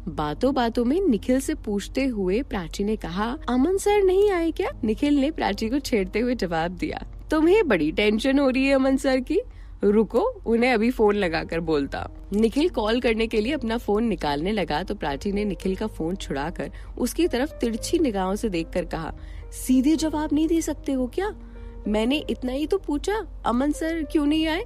बातों बातों में निखिल से पूछते हुए प्राची ने कहा, अमन सर नहीं आए क्या? निखिल ने प्राची को छेड़ते हुए जवाब दिया, तुम्हें बड़ी टेंशन हो रही है अमन सर की, रुको उन्हें अभी फोन लगाकर बोलता। निखिल कॉल करने के लिए अपना फोन निकालने लगा तो प्राची ने निखिल का फोन छुड़ाकर उसकी तरफ तिरछी निगाहों से देखकर कहा, सीधे जवाब नहीं दे सकते हो क्या? मैंने इतना ही तो पूछा, अमन सर क्यों नहीं आए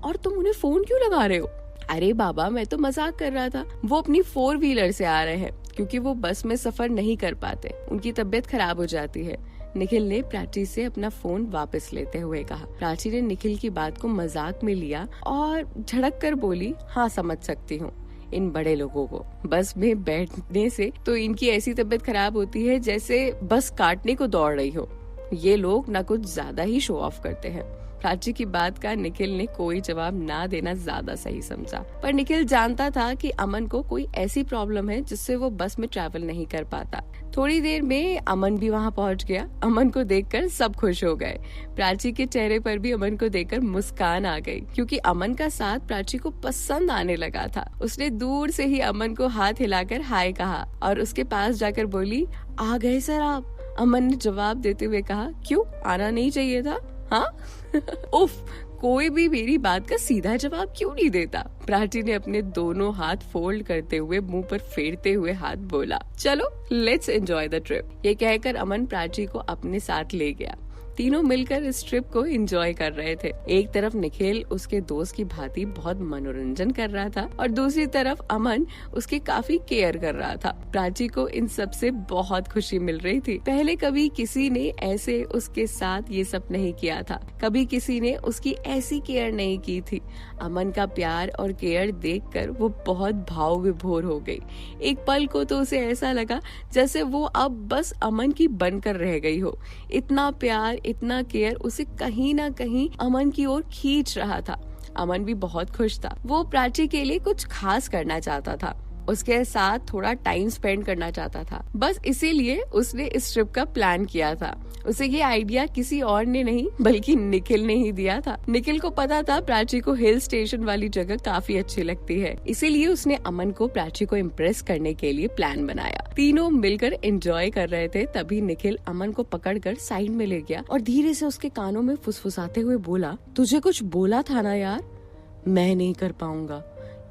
और तुम उन्हें फोन क्यों लगा रहे हो? अरे बाबा मैं तो मजाक कर रहा था, वो अपनी 4 व्हीलर से आ रहे हैं क्योंकि वो बस में सफर नहीं कर पाते, उनकी तबीयत खराब हो जाती है। निखिल ने प्राची से अपना फोन वापस लेते हुए कहा। प्राची ने निखिल की बात को मजाक में लिया और झड़क कर बोली, हाँ समझ सकती हूँ, इन बड़े लोगों को बस में बैठने से तो इनकी ऐसी तबीयत खराब होती है जैसे बस काटने को दौड़ रही हो। ये लोग ना कुछ ज्यादा ही शो ऑफ करते हैं। प्राची की बात का निखिल ने कोई जवाब ना देना ज्यादा सही समझा, पर निखिल जानता था कि अमन को कोई ऐसी प्रॉब्लम है जिससे वो बस में ट्रैवल नहीं कर पाता। थोड़ी देर में अमन भी वहाँ पहुँच गया। अमन को देखकर सब खुश हो गए। प्राची के चेहरे पर भी अमन को देखकर मुस्कान आ गई क्योंकि अमन का साथ प्राची को पसंद आने लगा था। उसने दूर से ही अमन को हाथ हिलाकर हाय कहा और उसके पास जाकर बोली, आ गए सर आप? अमन ने जवाब देते हुए कहा, क्यों आना नहीं चाहिए था? हाँ उफ, कोई भी मेरी बात का सीधा जवाब क्यों नहीं देता? प्राची ने अपने दोनों हाथ फोल्ड करते हुए मुंह पर फेरते हुए हाथ बोला, चलो लेट्स एंजॉय द ट्रिप। ये कहकर अमन प्राची को अपने साथ ले गया। तीनों मिलकर इस ट्रिप को एंजॉय कर रहे थे। एक तरफ निखिल उसके दोस्त की भांति बहुत मनोरंजन कर रहा था और दूसरी तरफ अमन उसकी काफी केयर कर रहा था। प्राची को इन सब से बहुत खुशी मिल रही थी। पहले कभी किसी ने ऐसे उसके साथ ये सब नहीं किया था, कभी किसी ने उसकी ऐसी केयर नहीं की थी। अमन का प्यार और केयर देखकर वो बहुत भाव विभोर हो गई। एक पल को तो उसे ऐसा लगा जैसे वो अब बस अमन की बनकर रह गई हो। इतना प्यार, इतना केयर उसे कहीं ना कहीं अमन की ओर खींच रहा था। अमन भी बहुत खुश था। वो प्राची के लिए कुछ खास करना चाहता था, उसके साथ थोड़ा टाइम स्पेंड करना चाहता था। बस इसीलिए उसने इस ट्रिप का प्लान किया था। उसे ये आइडिया किसी और ने नहीं बल्कि निखिल ने ही दिया था। निखिल को पता था प्राची को हिल स्टेशन वाली जगह काफी अच्छी लगती है, इसीलिए उसने अमन को प्राची को इम्प्रेस करने के लिए प्लान बनाया। तीनों मिलकर एंजॉय कर रहे थे, तभी निखिल अमन को पकड़कर साइड में ले गया और धीरे से उसके कानों में फुसफुसाते हुए बोला, तुझे कुछ बोला था ना यार, मैं नहीं कर पाऊंगा।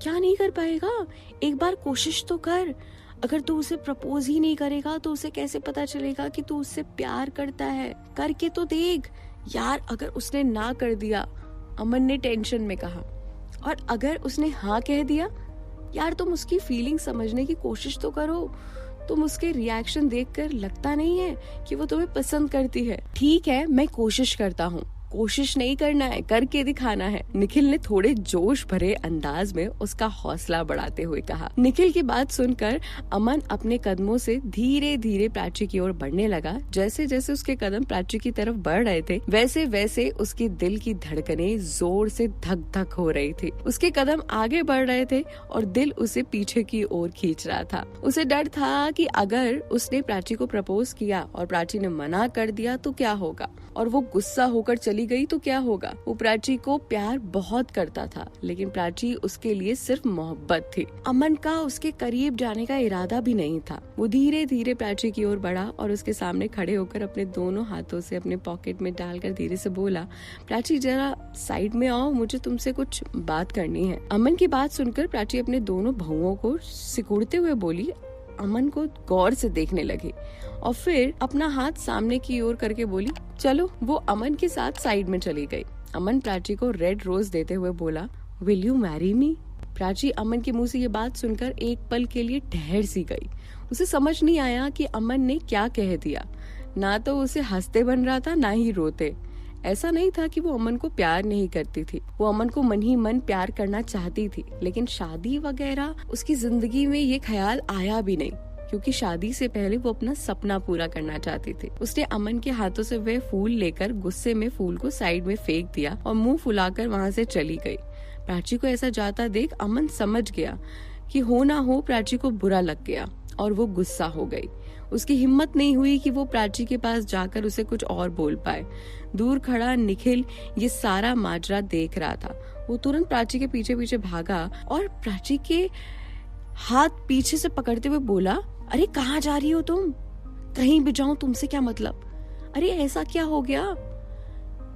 क्या नहीं कर पाएगा? एक बार कोशिश तो कर। अगर तू उसे प्रपोज ही नहीं करेगा तो उसे कैसे पता चलेगा कि तू उससे प्यार करता है? करके तो देख यार। अगर उसने ना कर दिया, अमन ने टेंशन में कहा, और अगर उसने हाँ कह दिया, यार तुम उसकी फीलिंग समझने की कोशिश तो करो। तुम उसके रिएक्शन देखकर लगता नहीं है कि वो तुम्हें पसंद करती है। ठीक है, मैं कोशिश करता हूँ। कोशिश नहीं करना है, करके दिखाना है, निखिल ने थोड़े जोश भरे अंदाज में उसका हौसला बढ़ाते हुए कहा। निखिल की बात सुनकर अमन अपने कदमों से धीरे धीरे प्राची की ओर बढ़ने लगा। जैसे जैसे उसके कदम प्राची की तरफ बढ़ रहे थे, वैसे वैसे उसके दिल की धड़कनें जोर से धक धक हो रही थी। उसके कदम आगे बढ़ रहे थे और दिल उसे पीछे की ओर खींच रहा था। उसे डर था कि अगर उसने प्राची को प्रपोज किया और प्राची ने मना कर दिया तो क्या होगा, और वो गुस्सा होकर चली गई तो क्या होगा। वो प्राची को प्यार बहुत करता था, लेकिन प्राची उसके लिए सिर्फ मोहब्बत थी। अमन का उसके करीब जाने का इरादा भी नहीं था। वो धीरे धीरे प्राची की ओर बढ़ा और उसके सामने खड़े होकर अपने दोनों हाथों से अपने पॉकेट में डालकर धीरे से बोला, प्राची जरा साइड में आओ, मुझे तुमसे कुछ बात करनी है। अमन की बात सुनकर प्राची अपने दोनों भौंहों को सिकुड़ते हुए बोली। अमन को गौर से देखने लगी और फिर अपना हाथ सामने की ओर करके बोली, चलो। वो अमन के साथ साइड में चली गई। अमन प्राची को रेड रोज देते हुए बोला, will you marry me? Prachi Aman के मुंह से ये बात सुनकर एक पल के लिए ठहर सी गई। उसे समझ नहीं आया कि अमन ने क्या कह दिया। ना तो उसे हंसते बन रहा था, ना ही रोते। ऐसा नहीं था कि वो अमन को प्यार नहीं करती थी, वो अमन को मन ही मन प्यार करना चाहती थी, लेकिन शादी वगैरह उसकी जिंदगी में ये ख्याल आया भी नहीं, क्योंकि शादी से पहले वो अपना सपना पूरा करना चाहती थी। उसने अमन के हाथों से वह फूल लेकर गुस्से में फूल को साइड में फेंक दिया और मुंह फुलाकर वहाँ से चली गई। प्राची को ऐसा जाता देख अमन समझ गया कि हो ना हो प्राची को बुरा लग गया और वो गुस्सा हो गई। उसकी हिम्मत नहीं हुई कि वो प्राची के पास जाकर उसे कुछ और बोल पाए। दूर खड़ा निखिल ये सारा माजरा देख रहा था। वो तुरंत प्राची के पीछे पीछे भागा और प्राची के हाथ पीछे से पकड़ते हुए बोला, अरे कहाँ जा रही हो तुम? कहीं भी जाऊं तुमसे क्या मतलब? अरे ऐसा क्या हो गया?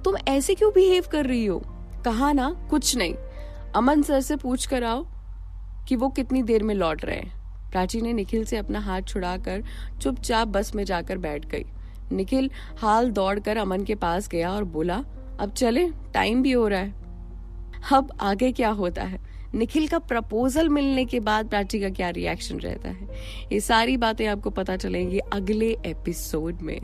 तुम ऐसे क्यों बिहेव कर रही हो? कहा ना कुछ नहीं, अमन सर से पूछ कर आओ कि वो कितनी देर में लौट रहे हैं। प्राची ने निखिल से अपना हाथ छुड़ाकर चुपचाप बस में जाकर बैठ गई। निखिल हाल दौड़कर अमन के पास गया और बोला, अब चले, टाइम भी हो रहा है। अब आगे क्या होता है, निखिल का प्रपोजल मिलने के बाद प्राची का क्या रिएक्शन रहता है, ये सारी बातें आपको पता चलेंगी अगले एपिसोड में।